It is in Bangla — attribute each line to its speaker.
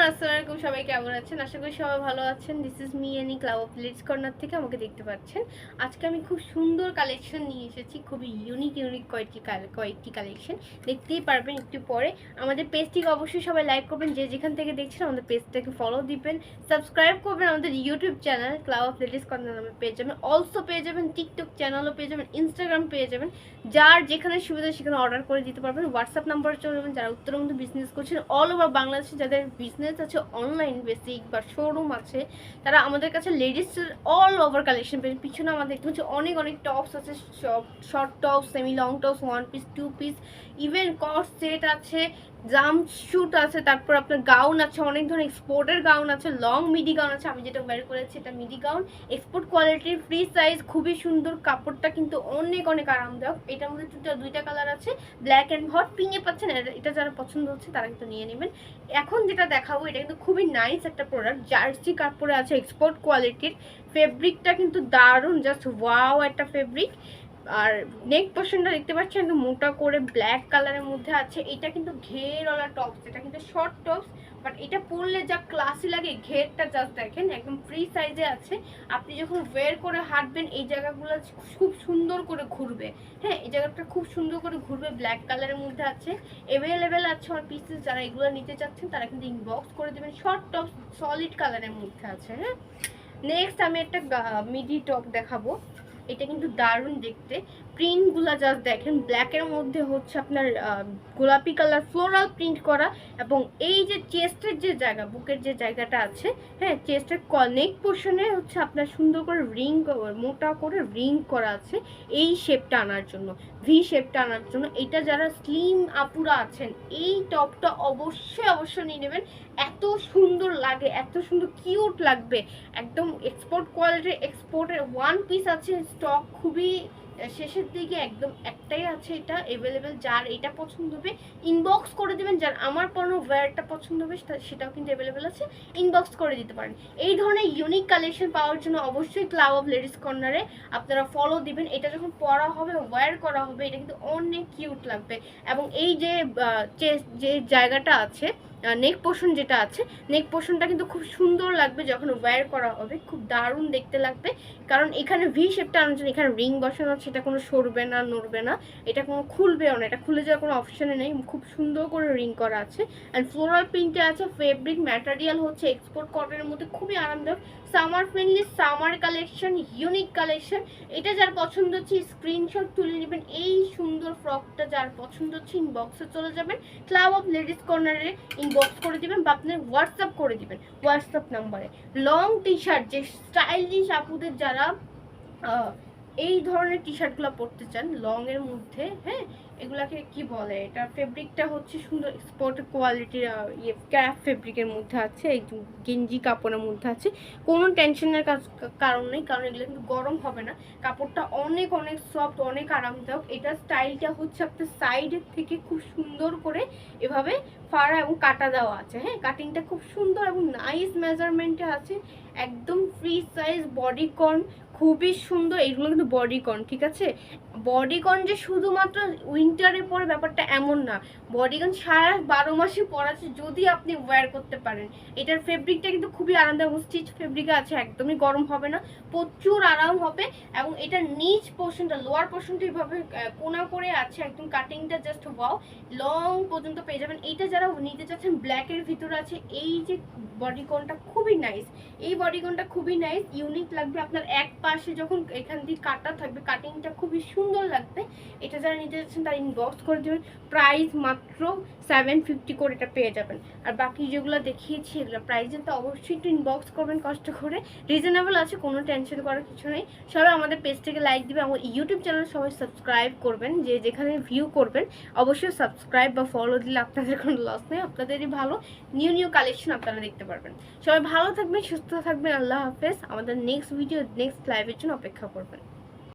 Speaker 1: আসসালামু আলাইকুম, সবাই কেমন আছেন? আশা করি সবাই ভালো আছেন। This is me Annie club of leads corner থেকে আমাকে দেখতে পাচ্ছেন। আজকে আমি খুব সুন্দর কালেকশন নিয়ে এসেছি, খুবই ইউনিক কয়েকটি কালেকশন দেখতেই পারবেন একটু পরে। আমাদের পেজটিকে অবশ্যই সবাই লাইক করবেন, যে যেখান থেকে দেখছেন আমাদের পেজটাকে ফলো দিবেন, সাবস্ক্রাইব করবেন। আমাদের YouTube channel club of leads corner নামে পেয়ে যাবেন, অলসো পেয়ে যাবেন টিকটক চ্যানেলও পেয়ে যাবেন, ইনস্টাগ্রাম পেয়ে যাবেন। যার যেখানে সুবিধা সেখানে অর্ডার করে দিতে পারবেন। হোয়াটসঅ্যাপ নাম্বারে চলে যাবেন যারা উত্তরবঙ্গ বিজনেস করছেন, অল ওভার বাংলাদেশে যাদের বিজনেস আছে অনলাইন বেসিক বা শোরুম আছে, তারা আমাদের কাছে লেডিসের অল ওভার কালেকশন পেয়েছেন। পিছনে আমাদের দেখতে হচ্ছে অনেক টপস আছে, short tops, semi long tops, 1 piece 2 piece, even co-ord set আছে, জাম্প শুট আছে, তারপর আপনার গাউন আছে, অনেক ধরনের এক্সপোর্টের গাউন আছে, লং মিডি গাউন আছে। আমি যেটা বের করেছি এটা মিডি গাউন, এক্সপোর্ট কোয়ালিটির, ফ্রি সাইজ, খুবই সুন্দর। কাপড়টা কিন্তু অনেক আরামদায়ক। এটার মধ্যে দুইটা কালার আছে, ব্ল্যাক অ্যান্ড হট, পিঙ্কে পাচ্ছেন। এটা যারা পছন্দ হচ্ছে তারা কিন্তু নিয়ে নেবেন। এখন যেটা দেখাবো এটা কিন্তু খুবই নাইস একটা প্রোডাক্ট, জার্সি কাপড়ে আছে, এক্সপোর্ট কোয়ালিটির। ফেব্রিকটা কিন্তু দারুণ, জাস্ট ওয়াও একটা ফেব্রিক। আর নেক পোর্শনটা দেখতে পাচ্ছেন একদম মোটা করে ব্ল্যাক কালারের মধ্যে আছে। এটা কিন্তু ঘেরওয়ালা টপস, এটা কিন্তু শর্ট টপস, বাট এটা পরলে যা ক্লাসি লাগে। ঘেরটা জাস্ট দেখেন একদম ফ্রি সাইজে আছে। আপনি যখন ওয়্যার করে হাঁটবেন এই জায়গাগুলো খুব সুন্দর করে ঘুরবে। হ্যাঁ, এই জায়গাটা খুব সুন্দর করে ঘুরবে। ব্ল্যাক কালারের মধ্যে আছে, অ্যাভেলেবেল আছে আমার পিসেস। যারা এগুলো নিতে চাচ্ছেন তারা কিন্তু ইনবক্স করে দেবেন। শর্ট টপস সলিড কালারের মধ্যে আছে। হ্যাঁ, নেক্সট আমি একটা মিডি টপ দেখাবো। এটা কিন্তু দারুণ দেখতে, প্রিন্টগুলো জাস্ট দেখেন। ব্ল্যাকের মধ্যে হচ্ছে আপনার গোলাপি কালার ফ্লোরাল প্রিন্ট করা, এবং এই যে চেস্টের যে জায়গা, বুকের যে জায়গাটা আছে, হ্যাঁ, চেস্টের নেক পোর্শনে হচ্ছে আপনার সুন্দর করে রিং, মোটা করে রিং করা আছে এই শেপটা আনার জন্য, ভি শেপটা আনার জন্য। এটা যারা স্লিম আপুরা আছেন এই টপটা অবশ্যই নিয়ে নেবেন। এত সুন্দর লাগে, এত সুন্দর কিউট লাগবে, একদম এক্সপোর্ট কোয়ালিটির। এক্সপোর্টের 1 পিস আছে স্টক, খুবই শেষের দিকে, একদম একটাই আছে এটা অ্যাভেলেবেল। যার এটা পছন্দ হবে ইনবক্স করে দেবেন, যার আমার পণ্য ওয়্যারটা পছন্দ হবে সেটাও কিন্তু অ্যাভেলেবেল আছে, ইনবক্স করে দিতে পারেন। এই ধরনের ইউনিক কালেকশন পাওয়ার জন্য অবশ্যই ক্লাব অফ লেডিস কর্নারে আপনারা ফলো দিবেন। এটা যখন পরা হবে, ওয়্যার করা হবে, এটা কিন্তু অনেক কিউট লাগবে। এবং এই যে জায়গাটা আছে, নেক পোর্শন যেটা আছে, নেক পোর্শনটা কিন্তু খুব সুন্দর লাগবে যখন ওয়্যার করা হবে, খুব দারুণ দেখতে লাগবে। কারণ এখানে ভি শেপটা আনার জন্য এখানে রিং বসানো আছে, এটা কোনো সরবে না, নড়বে না, এটা কোনো খুলবেও না, এটা খুলে যাওয়ার কোনো অপশানে নেই। খুব সুন্দর করে রিং করা আছে, অ্যান্ড ফ্লোরাল প্রিন্টে আছে। ফেব্রিক ম্যাটেরিয়াল হচ্ছে এক্সপোর্ট কটনের মধ্যে, খুবই আরামদায়ক, summer friendly, summer collection, unique collection. এটা যার পছন্দ হচ্ছে স্ক্রিনশট তুলে নেবেন। এই সুন্দর ফ্রকটা যার পছন্দ হচ্ছে ইনবক্সে চলে যাবেন, ক্লাব অফ লেডিস কর্নারে ইনবক্স করে দিবেন, বা আপনার হোয়াটসঅ্যাপ করে দিবেন হোয়াটসঅ্যাপ নাম্বারে। লং টি শার্ট, যে স্টাইলিশ আপুদের যারা এই ধরনের টি শার্টগুলো পরতে চান লং এর মধ্যে, হ্যাঁ, এগুলাকে কি বলে, এটা ফেব্রিকটা হচ্ছে সুন্দর এক্সপোর্ট কোয়ালিটির, ক্র্যাপ ফেব্রিকের মধ্যে আছে, এই গেঞ্জি কাপড়ের মধ্যে আছে। কোনো টেনশনের কারণ নেই, কারণ এগুলো কিন্তু গরম হবে না। কাপড়টা অনেক সফট, অনেক আরামদায়ক। এটা স্টাইলটা হচ্ছে আপনার সাইডের থেকে খুব সুন্দর করে এভাবে ফাড়া এবং কাটা দেওয়া আছে। হ্যাঁ, কাটিংটা খুব সুন্দর এবং নাইস মেজারমেন্টে আছে, একদম ফ্রি সাইজ, বডিকন, খুবই সুন্দর। এগুলো কিন্তু বডিকন, ঠিক আছে? বডিকন যে শুধুমাত্র উইন্টারে পরে ব্যাপারটা এমন না, বডিকন সারা 12 মাসে পরা আছে যদি আপনি ওয়্যার করতে পারেন। এটার ফেব্রিকটা কিন্তু খুবই আরামদায়ক, স্টিচ ফেব্রিক আছে, একদমই গরম হবে না, প্রচুর আরাম হবে। এবং এটার নিচ পোর্শনটা, লোয়ার পোর্শনটা এইভাবে কোনা করে আছে, একদম কাটিংটা জাস্ট ওয়াও, লং পর্যন্ত পেয়ে যাবেন। এইটা যারা নিতে চাচ্ছেন ব্ল্যাকের ভিতরে আছে, এই যে বডিকনটা খুবই নাইস, এই বডিকনটা খুবই নাইস, ইউনিক লাগবে। আপনার এক পাশে যখন এখান দিয়ে কাটা থাকবে, কাটিংটা খুবই সুন্দর লাগবে। এটা যারা নিতে যাচ্ছেন তারা ইনবক্স করে দেবেন। প্রাইস মাত্র 750 করে এটা পেয়ে যাবেন। আর বাকি যেগুলো দেখিয়েছি এগুলো প্রাইস তো অবশ্যই একটু ইনবক্স করবেন কষ্ট করে, রিজনেবল আছে, কোনো টেনশন করার কিছু নেই। সবাই আমাদের পেজটাকে লাইক দিবে, আমার ইউটিউব চ্যানেল সবাই সাবস্ক্রাইব করবেন, যে যেখানে ভিউ করবেন অবশ্যই সাবস্ক্রাইব বা ফলো দিলে আপনাদের কোনো লস নেই, আপনাদেরই ভালো। নিউ কালেকশন আপনারা দেখতে পারবেন। সবাই ভালো থাকবেন, সুস্থ থাকবেন, আল্লাহ হাফেজ। আমাদের নেক্সট ভিডিও, নেক্সট লাইভের জন্য অপেক্ষা করবেন।